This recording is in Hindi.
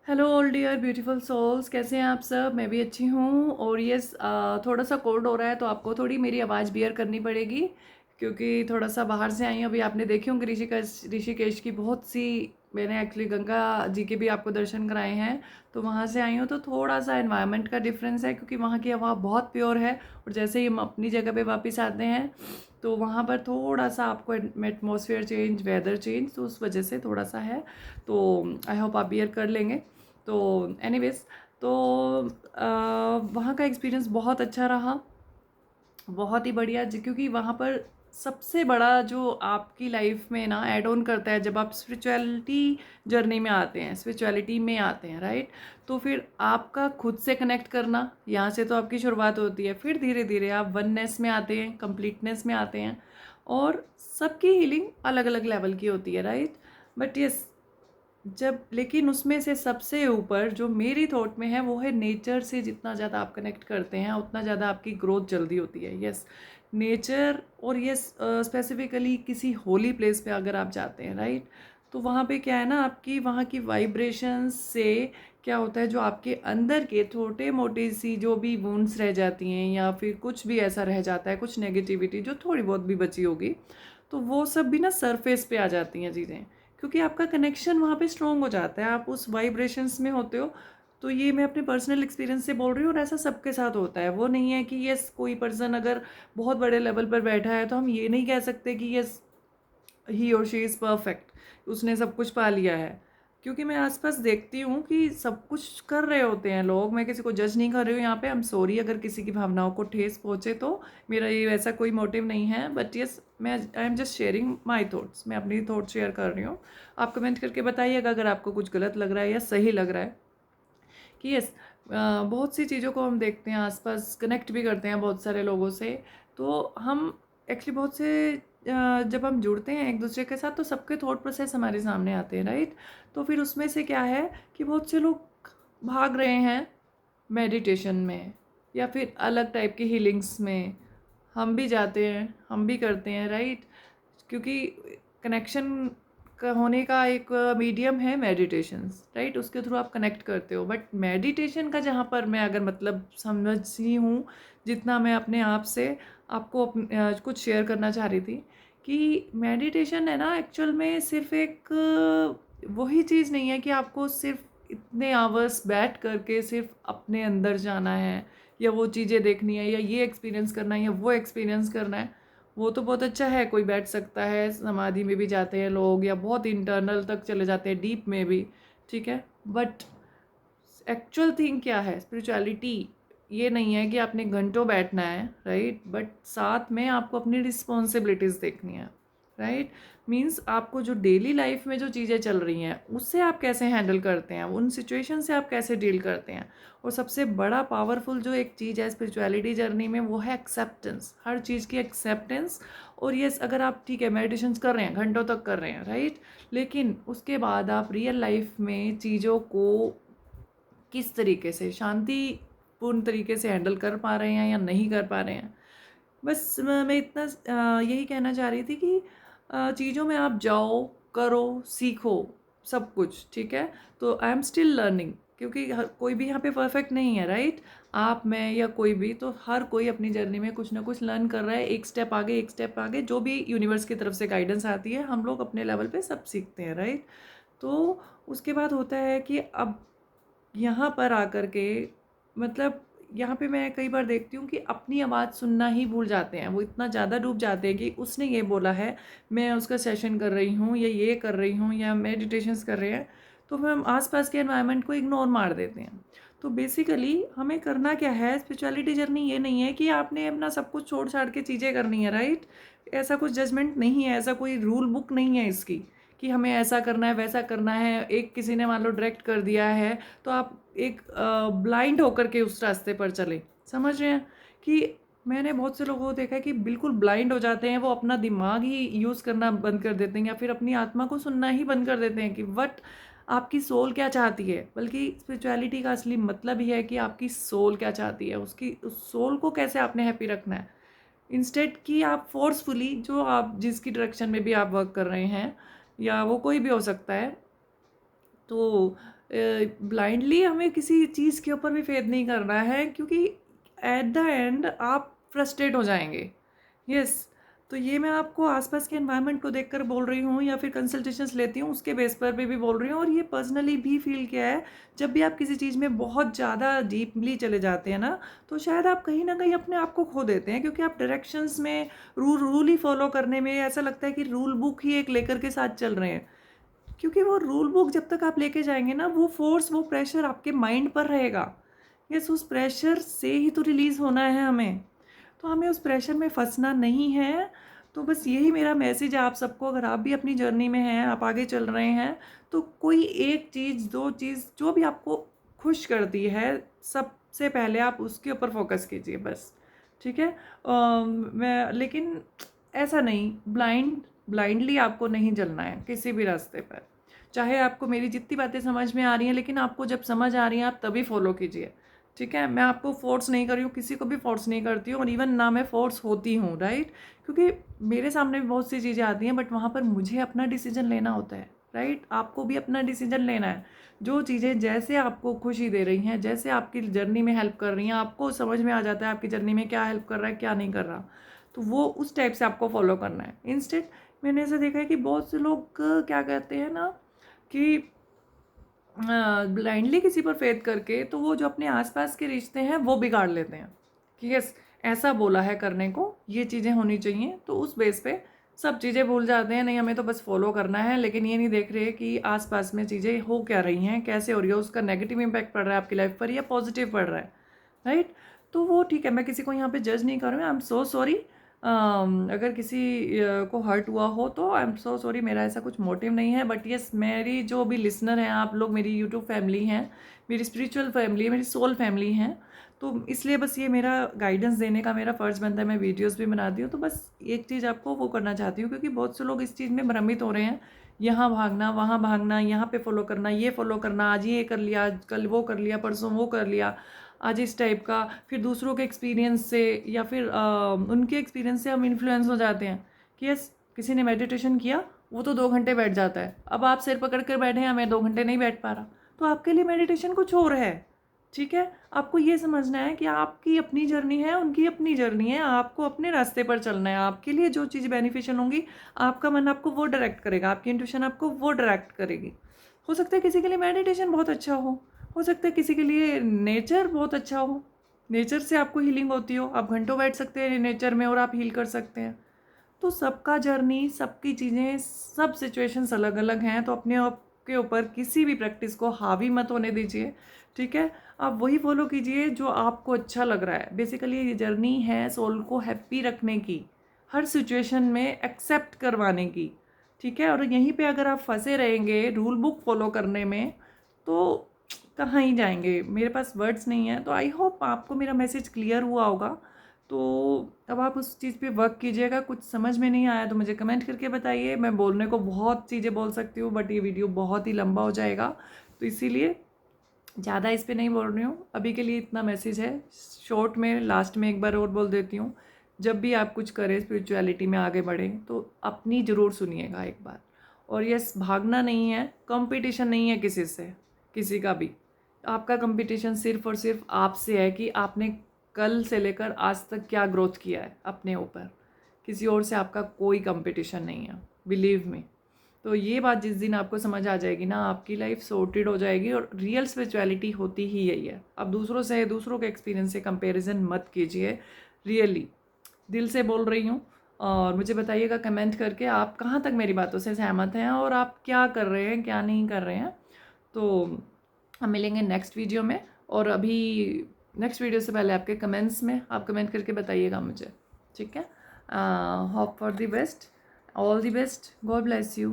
Hello all dear beautiful souls, कैसे हैं आप सब। मैं भी अच्छी हूँ। और यस, थोड़ा सा कोल्ड हो रहा है तो आपको थोड़ी मेरी आवाज़ बियर करनी पड़ेगी, क्योंकि थोड़ा सा बाहर से आई हूँ। अभी आपने देखी होंगी ऋषिकेश की बहुत सी, मैंने एक्चुअली गंगा जी के भी आपको दर्शन कराए हैं, तो वहाँ से आई हूँ। तो थोड़ा सा एनवायरनमेंट का डिफरेंस है, क्योंकि वहाँ की हवा बहुत प्योर है। और जैसे ही हम अपनी जगह पे वापस आते हैं तो वहाँ पर थोड़ा सा आपको एटमॉस्फेयर चेंज, वेदर चेंज, तो उस वजह से थोड़ा सा है। तो आई होप आप बियर कर लेंगे। तो एनीवेज, तो वहाँ का एक्सपीरियंस बहुत अच्छा रहा, बहुत ही बढ़िया क्योंकि वहाँ पर सबसे बड़ा जो आपकी लाइफ में ना ऐड ऑन करता है, जब आप स्पिरिचुअलिटी जर्नी में आते हैं, स्पिरिचुअलिटी में आते हैं, राइट। तो फिर आपका खुद से कनेक्ट करना, यहाँ से तो आपकी शुरुआत होती है। फिर धीरे धीरे आप वननेस में आते हैं, कंप्लीटनेस में आते हैं। और सबकी हीलिंग अलग अलग लेवल की होती है, राइट। बट यस, जब लेकिन उसमें से सबसे ऊपर जो मेरी थॉट में है वो है नेचर से जितना ज़्यादा आप कनेक्ट करते हैं उतना ज़्यादा आपकी ग्रोथ जल्दी होती है। Yes, nature. और यस, स्पेसिफिकली किसी होली प्लेस पे अगर आप जाते हैं, राइट, तो वहाँ पे क्या है ना, आपकी वहाँ की वाइब्रेशंस से क्या होता है, जो आपके अंदर के छोटे मोटे सी जो भी वुंड्स रह जाती हैं या फिर कुछ भी ऐसा रह जाता है, कुछ नेगेटिविटी जो थोड़ी बहुत भी बची होगी, तो वो सब भी ना सरफेस पे आ जाती हैं चीज़ें, क्योंकि आपका कनेक्शन वहाँ पे स्ट्रॉन्ग हो जाता है, आप उस वाइब्रेशंस में होते हो। तो ये मैं अपने पर्सनल एक्सपीरियंस से बोल रही हूँ, और ऐसा सबके साथ होता है। वो नहीं है कि यस, कोई पर्सन अगर बहुत बड़े लेवल पर बैठा है तो हम ये नहीं कह सकते कि यस, ही और शी इज़ परफेक्ट, उसने सब कुछ पा लिया है। क्योंकि मैं आसपास देखती हूँ कि सब कुछ कर रहे होते हैं लोग। मैं किसी को जज नहीं कर रही हूँ यहाँ पे। आई एम सॉरी अगर किसी की भावनाओं को ठेस पहुँचे, तो मेरा ये वैसा कोई मोटिव नहीं है। बट यस, मैं I am just sharing my thoughts, मैं अपनी थॉट्स शेयर कर रही हूँ। आप कमेंट करके बताइएगा अगर आपको कुछ गलत लग रहा है या सही लग रहा है। कि यस, बहुत सी चीज़ों को हम देखते हैं आसपास, कनेक्ट भी करते हैं बहुत सारे लोगों से। तो हम एक्चुअली बहुत से जब हम जुड़ते हैं एक दूसरे के साथ तो सबके थॉट प्रोसेस हमारे सामने आते हैं, राइट। तो फिर उसमें से क्या है कि बहुत से लोग भाग रहे हैं मेडिटेशन में या फिर अलग टाइप की हीलिंग्स में। हम भी जाते हैं, हम भी करते हैं, राइट। क्योंकि कनेक्शन का होने का एक मीडियम है मेडिटेशंस, राइट, उसके थ्रू आप कनेक्ट करते हो। बट मेडिटेशन का जहाँ पर मैं अगर मतलब समझी हूँ, जितना मैं अपने आप से आपको कुछ शेयर करना चाह रही थी, कि मेडिटेशन है ना एक्चुअल में सिर्फ एक वही चीज़ नहीं है कि आपको सिर्फ इतने आवर्स बैठ करके सिर्फ अपने अंदर जाना है, या वो चीज़ें देखनी है, या ये एक्सपीरियंस करना है, या वो एक्सपीरियंस करना है। वो तो बहुत अच्छा है, कोई बैठ सकता है, समाधि में भी जाते हैं लोग, या बहुत इंटरनल तक चले जाते हैं, डीप में भी, ठीक है। बट एक्चुअल थिंग क्या है, स्पिरिचुअलिटी ये नहीं है कि आपने घंटों बैठना है, राइट, बट साथ में आपको अपनी रिस्पॉन्सिबिलिटीज़ देखनी है, राइट। मीन्स आपको जो डेली लाइफ में जो चीज़ें चल रही हैं उससे आप कैसे हैंडल करते हैं, उन सिचुएशन से आप कैसे डील करते हैं। और सबसे बड़ा पावरफुल जो एक चीज़ है स्पिरिचुअलिटी जर्नी में, वो है एक्सेप्टेंस, हर चीज़ की एक्सेप्टेंस। और यस, अगर आप ठीक है मेडिटेशन कर रहे हैं, घंटों तक कर रहे हैं, राइट, लेकिन उसके बाद आप रियल लाइफ में चीज़ों को किस तरीके से शांतिपूर्ण तरीके से हैंडल कर पा रहे हैं या नहीं कर पा रहे हैं। बस मैं इतना यही कहना चाह रही थी कि चीज़ों में आप जाओ, करो, सीखो, सब कुछ ठीक है। तो आई एम स्टिल लर्निंग, क्योंकि हर कोई भी यहाँ पे परफेक्ट नहीं है, राइट। आप, मैं या कोई भी, तो हर कोई अपनी जर्नी में कुछ ना कुछ लर्न कर रहा है, एक स्टेप आगे, एक स्टेप आगे, जो भी यूनिवर्स की तरफ से गाइडेंस आती है हम लोग अपने लेवल पे सब सीखते हैं, राइट। तो उसके बाद होता है कि अब यहाँ पर आकर के, मतलब यहाँ पे मैं कई बार देखती हूँ कि अपनी आवाज़ सुनना ही भूल जाते हैं। वो इतना ज़्यादा डूब जाते हैं कि उसने ये बोला है, मैं उसका सेशन कर रही हूँ, या ये कर रही हूँ, या मेडिटेशंस कर रहे हैं, तो फिर हम आसपास के एनवायरनमेंट को इग्नोर मार देते हैं। तो बेसिकली हमें करना क्या है, स्पिरिचुअलिटी जर्नी ये नहीं है कि आपने अपना सब कुछ छोड़ छाड़ के चीज़ें करनी है, राइट। ऐसा कुछ जजमेंट नहीं है, ऐसा कोई रूल बुक नहीं है इसकी कि हमें ऐसा करना है, वैसा करना है। एक किसी ने मान लो डायरेक्ट कर दिया है तो आप एक ब्लाइंड होकर के उस रास्ते पर चले, समझ रहे हैं। कि मैंने बहुत से लोगों को देखा है कि बिल्कुल ब्लाइंड हो जाते हैं, वो अपना दिमाग ही यूज़ करना बंद कर देते हैं, या फिर अपनी आत्मा को सुनना ही बंद कर देते हैं कि वट आपकी सोल क्या चाहती है। बल्कि स्पिरिचुअलिटी का असली मतलब ही है कि आपकी सोल क्या चाहती है, उसकी उस सोल को कैसे आपने हैप्पी रखना है। इंस्टेड कि आप फोर्सफुली, जो आप जिसकी डायरेक्शन में भी आप वर्क कर रहे हैं, या वो कोई भी हो सकता है, तो ब्लाइंडली हमें किसी चीज़ के ऊपर भी फेथ नहीं करना है, क्योंकि एट द एंड आप फ्रस्ट्रेट हो जाएंगे। यस, तो ये मैं आपको आसपास के एनवायरनमेंट को देखकर बोल रही हूँ, या फिर कंसल्टेशंस लेती हूँ उसके बेस पर भी बोल रही हूँ, और ये पर्सनली भी फील किया है। जब भी आप किसी चीज़ में बहुत ज़्यादा डीपली चले जाते हैं ना, तो शायद आप कहीं ना कहीं अपने आप को खो देते हैं, क्योंकि आप डायरेक्शंस में रूल ही फॉलो करने में ऐसा लगता है कि रूल बुक ही एक लेकर के साथ चल रहे हैं। क्योंकि वो रूल बुक जब तक आप लेके जाएंगे ना, वो फोर्स, वो प्रेशर आपके माइंड पर रहेगा। यस, उस प्रेशर से ही तो रिलीज़ होना है हमें, तो हमें उस प्रेशर में फंसना नहीं है। तो बस यही मेरा मैसेज है आप सबको। अगर आप भी अपनी जर्नी में हैं, आप आगे चल रहे हैं, तो कोई एक चीज़, दो चीज़ जो भी आपको खुश करती है, सबसे पहले आप उसके ऊपर फोकस कीजिए बस। ठीक है। मैं लेकिन ऐसा नहीं, ब्लाइंडली आपको नहीं चलना है किसी भी रास्ते पर। चाहे आपको मेरी जितनी बातें समझ में आ रही हैं, लेकिन आपको जब समझ आ रही हैं आप तभी फॉलो कीजिए। ठीक है, मैं आपको फोर्स नहीं कर रही हूँ, किसी को भी फोर्स नहीं करती हूँ, और इवन ना मैं फोर्स होती हूँ, राइट। क्योंकि मेरे सामने भी बहुत सी चीज़ें आती हैं, बट वहाँ पर मुझे अपना डिसीजन लेना होता है, राइट। आपको भी अपना डिसीजन लेना है। जो चीज़ें जैसे आपको खुशी दे रही हैं, जैसे आपकी जर्नी में हेल्प कर रही हैं, आपको समझ में आ जाता है आपकी जर्नी में क्या हेल्प कर रहा है, क्या नहीं कर रहा, तो वो उस टाइप से आपको फॉलो करना है। इंस्टेड मैंने ऐसा देखा है कि बहुत से लोग क्या कहते हैं ना, कि ब्लाइंडली किसी पर फेथ करके, तो वो जो अपने आसपास के रिश्ते हैं वो बिगाड़ लेते हैं कि यस, ऐसा बोला है करने को, ये चीज़ें होनी चाहिए, तो उस बेस पे सब चीज़ें भूल जाते हैं। नहीं, हमें तो बस फॉलो करना है, लेकिन ये नहीं देख रहे कि आसपास में चीज़ें हो क्या रही हैं, कैसे हो रही है, उसका नेगेटिव इम्पैक्ट पड़ रहा है आपकी लाइफ पर या पॉजिटिव पड़ रहा है, राइट। तो वो ठीक है, मैं किसी को यहाँ पे जज नहीं कर रही हूँ। I am so sorry. अगर किसी को हर्ट हुआ हो तो आई एम सो सॉरी, मेरा ऐसा कुछ मोटिव नहीं है। बट यस, मेरी जो भी लिसनर हैं, आप लोग मेरी यूट्यूब फैमिली हैं, मेरी स्पिरिचुअल फैमिली है, मेरी सोल फैमिली हैं, तो इसलिए बस ये मेरा गाइडेंस देने का मेरा फ़र्ज़ बनता है। मैं वीडियोस भी बनाती हूँ, तो बस एक चीज़ आपको वो करना चाहती हूँ, क्योंकि बहुत से लोग इस चीज़ में भ्रमित हो रहे हैं। यहाँ भागना, वहाँ भागना, यहाँ पे फॉलो करना, ये फॉलो करना, आज ये कर लिया, आज कल वो कर लिया, परसों वो कर लिया, आज इस टाइप का। फिर दूसरों के एक्सपीरियंस से या फिर उनके एक्सपीरियंस से हम इन्फ्लुएंस हो जाते हैं कि यस, किसी ने मेडिटेशन किया, वो तो 2 घंटे बैठ जाता है, अब आप सिर पकड़ कर बैठे हैं, मैं 2 घंटे नहीं बैठ पा रहा, तो आपके लिए मेडिटेशन कुछ और है। ठीक है, आपको ये समझना है कि आपकी अपनी जर्नी है, उनकी अपनी जर्नी है, आपको अपने रास्ते पर चलना है। आपके लिए जो चीज़ बेनिफिशियल होंगी, आपका मन आपको वो डायरेक्ट करेगा, आपकी इंट्यूशन आपको वो डायरेक्ट करेगी। हो सकता है किसी के लिए मेडिटेशन बहुत अच्छा हो सकता है किसी के लिए नेचर बहुत अच्छा हो, नेचर से आपको हीलिंग होती हो, आप घंटों बैठ सकते हैं नेचर में और आप हील कर सकते हैं। तो सबका जर्नी, सबकी चीज़ें, सब सिचुएशंस अलग अलग हैं, तो अपने आप के ऊपर किसी भी प्रैक्टिस को हावी मत होने दीजिए। ठीक है, आप वही फॉलो कीजिए जो आपको अच्छा लग रहा है। बेसिकली ये जर्नी है सोल को हैप्पी रखने की, हर सिचुएशन में एक्सेप्ट करवाने की। ठीक है, और यहीं पे अगर आप फंसे रहेंगे रूल बुक फॉलो करने में, तो कहाँ ही जाएंगे। मेरे पास वर्ड्स नहीं है। तो आई होप आपको मेरा मैसेज क्लियर हुआ होगा। तो अब आप उस चीज़ पे वर्क कीजिएगा। कुछ समझ में नहीं आया तो मुझे कमेंट करके बताइए। मैं बोलने को बहुत चीज़ें बोल सकती हूँ, बट ये वीडियो बहुत ही लंबा हो जाएगा, तो इसीलिए ज़्यादा इस पर नहीं बोल रही हूँ। अभी के लिए इतना मैसेज है। शॉर्ट में लास्ट में एक बार और बोल देती हूँ, जब भी आप कुछ करें, स्पिरिचुअलिटी में आगे बढ़ें, तो अपनी ज़रूर सुनिएगा एक बार। और यस, भागना नहीं है, कंपटीशन नहीं है किसी से, किसी का भी। आपका कंपटीशन सिर्फ और सिर्फ आपसे है कि आपने कल से लेकर आज तक क्या ग्रोथ किया है अपने ऊपर। किसी और से आपका कोई कंपटीशन नहीं है, बिलीव मी। तो ये बात जिस दिन आपको समझ आ जाएगी ना, आपकी लाइफ सॉर्टेड हो जाएगी। और रियल स्पिरिचुअलिटी होती ही यही है। अब दूसरों से, दूसरों के एक्सपीरियंस से कंपैरिजन मत कीजिए। रियली दिल से बोल रही हूँ। और मुझे बताइएगा कमेंट करके आप कहाँ तक मेरी बातों से सहमत हैं, और आप क्या कर रहे हैं, क्या नहीं कर रहे हैं। तो हम मिलेंगे नेक्स्ट वीडियो में। और अभी नेक्स्ट वीडियो से पहले आपके कमेंट्स में आप कमेंट करके बताइएगा मुझे। ठीक है, hope for the best, all the best, God bless you.